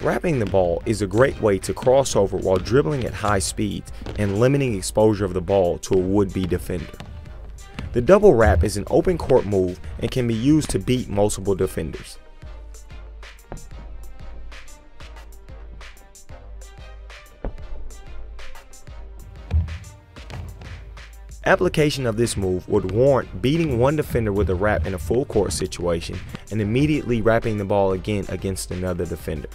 Wrapping the ball is a great way to cross over while dribbling at high speeds and limiting exposure of the ball to a would-be defender. The double wrap is an open court move and can be used to beat multiple defenders. Application of this move would warrant beating one defender with a wrap in a full court situation and immediately wrapping the ball again against another defender.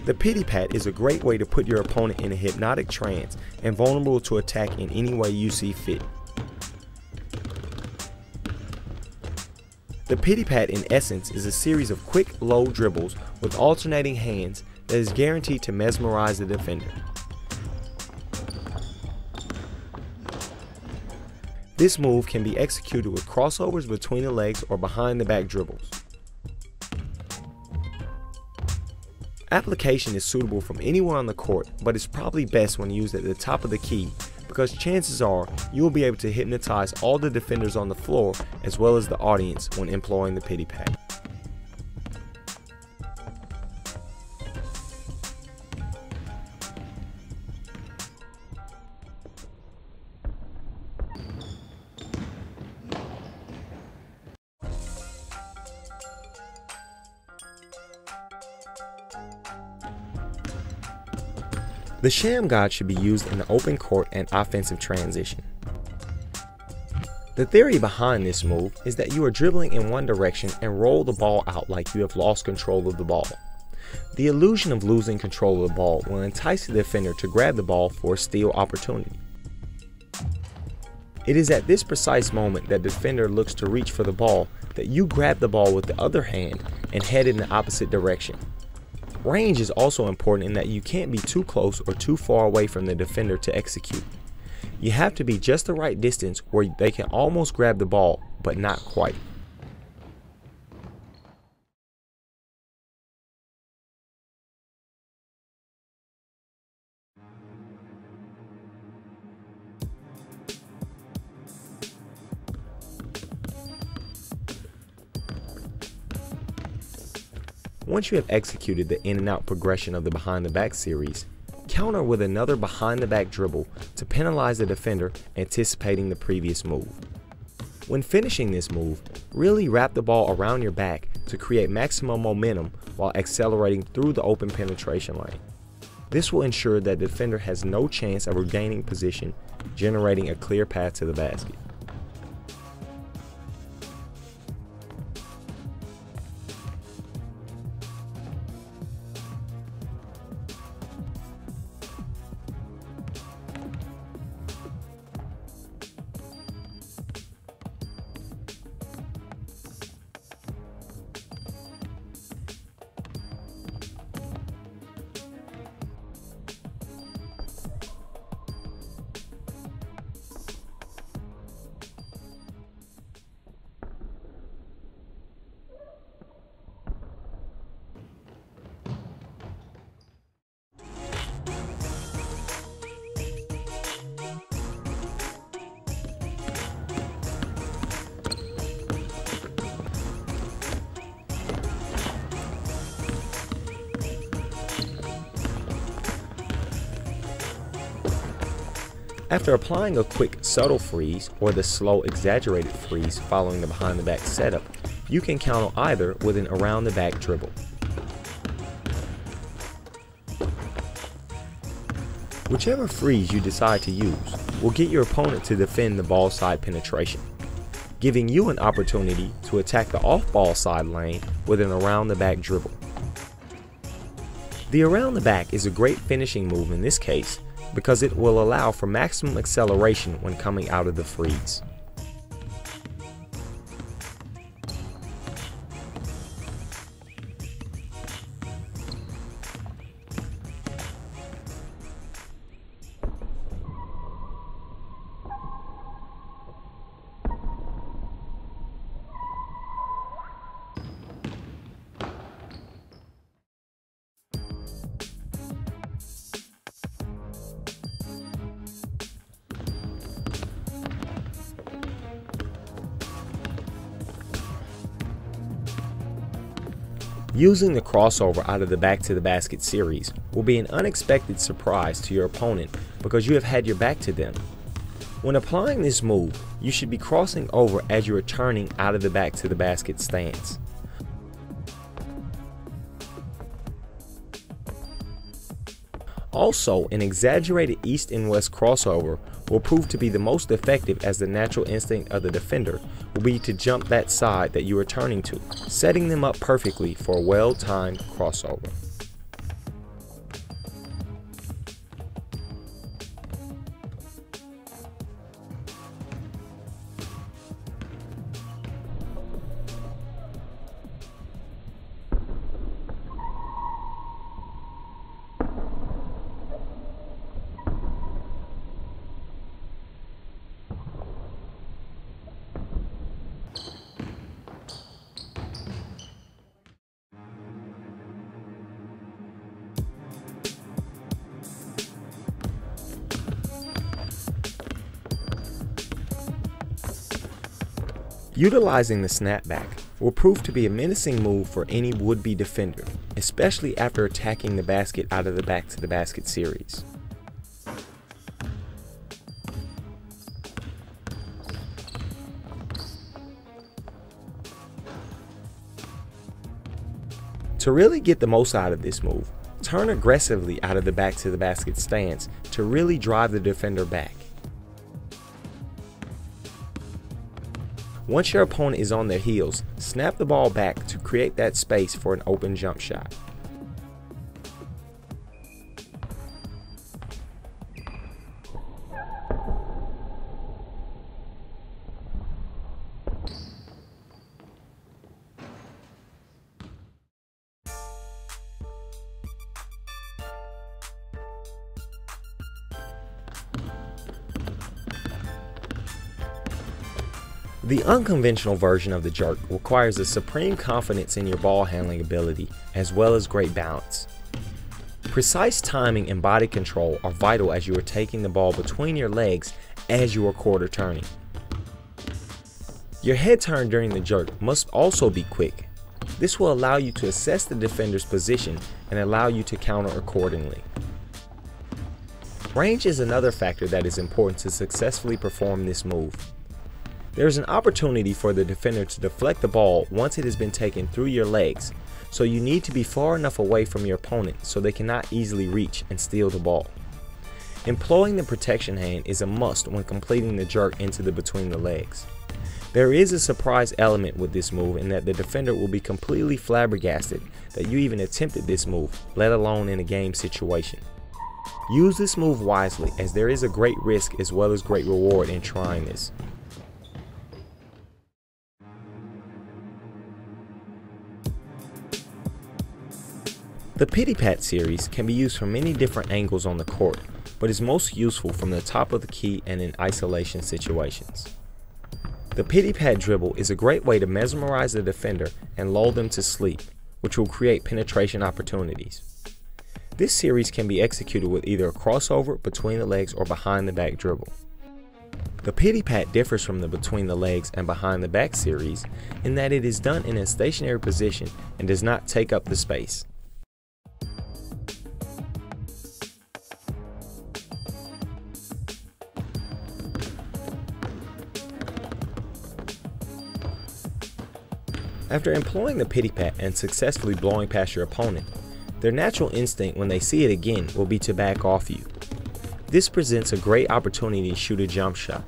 The Pitty Pat is a great way to put your opponent in a hypnotic trance and vulnerable to attack in any way you see fit. The Pitty Pat in essence is a series of quick, low dribbles with alternating hands that is guaranteed to mesmerize the defender. This move can be executed with crossovers between the legs or behind the back dribbles. Application is suitable from anywhere on the court, but it's probably best when used at the top of the key because chances are you will be able to hypnotize all the defenders on the floor as well as the audience when employing the Pitty Pat. The Shamgod should be used in the open court and offensive transition. The theory behind this move is that you are dribbling in one direction and roll the ball out like you have lost control of the ball. The illusion of losing control of the ball will entice the defender to grab the ball for a steal opportunity. It is at this precise moment that the defender looks to reach for the ball that you grab the ball with the other hand and head in the opposite direction. Range is also important in that you can't be too close or too far away from the defender to execute. You have to be just the right distance where they can almost grab the ball, but not quite. Once you have executed the in and out progression of the behind the back series, counter with another behind the back dribble to penalize the defender anticipating the previous move. When finishing this move, really wrap the ball around your back to create maximum momentum while accelerating through the open penetration lane. This will ensure that the defender has no chance of regaining position, generating a clear path to the basket. After applying a quick subtle freeze or the slow exaggerated freeze following the behind the back setup, you can counter either with an around the back dribble. Whichever freeze you decide to use will get your opponent to defend the ball side penetration. giving you an opportunity to attack the off-ball side lane with an around-the-back dribble. The around the back is a great finishing move in this case because it will allow for maximum acceleration when coming out of the freeze. Using the crossover out of the back to the basket series will be an unexpected surprise to your opponent because you have had your back to them. When applying this move, you should be crossing over as you are turning out of the back to the basket stance. Also, an exaggerated east and west crossover will prove to be the most effective, as the natural instinct of the defender will be to jump that side that you are turning to, setting them up perfectly for a well-timed crossover. Utilizing the snapback will prove to be a menacing move for any would-be defender, especially after attacking the basket out of the back to the basket series. To really get the most out of this move, turn aggressively out of the back to the basket stance to really drive the defender back. Once your opponent is on their heels, snap the ball back to create that space for an open jump shot. The unconventional version of the jerk requires a supreme confidence in your ball handling ability as well as great balance. Precise timing and body control are vital as you are taking the ball between your legs as you are quarter turning. Your head turn during the jerk must also be quick. This will allow you to assess the defender's position and allow you to counter accordingly. Range is another factor that is important to successfully perform this move. There is an opportunity for the defender to deflect the ball once it has been taken through your legs, so you need to be far enough away from your opponent so they cannot easily reach and steal the ball. Employing the protection hand is a must when completing the jerk into the between the legs. There is a surprise element with this move in that the defender will be completely flabbergasted that you even attempted this move, let alone in a game situation. Use this move wisely, as there is a great risk as well as great reward in trying this. The Pitty Pat series can be used from many different angles on the court, but is most useful from the top of the key and in isolation situations. The Pitty Pat dribble is a great way to mesmerize the defender and lull them to sleep, which will create penetration opportunities. This series can be executed with either a crossover, between the legs, or behind the back dribble. The Pitty Pat differs from the between the legs and behind the back series in that it is done in a stationary position and does not take up the space. After employing the Pitty Pat and successfully blowing past your opponent, their natural instinct when they see it again will be to back off you. This presents a great opportunity to shoot a jump shot.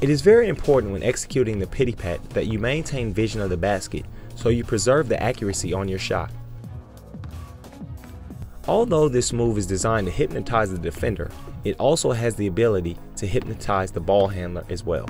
It is very important when executing the Pitty Pat that you maintain vision of the basket so you preserve the accuracy on your shot. Although this move is designed to hypnotize the defender, it also has the ability to hypnotize the ball handler as well.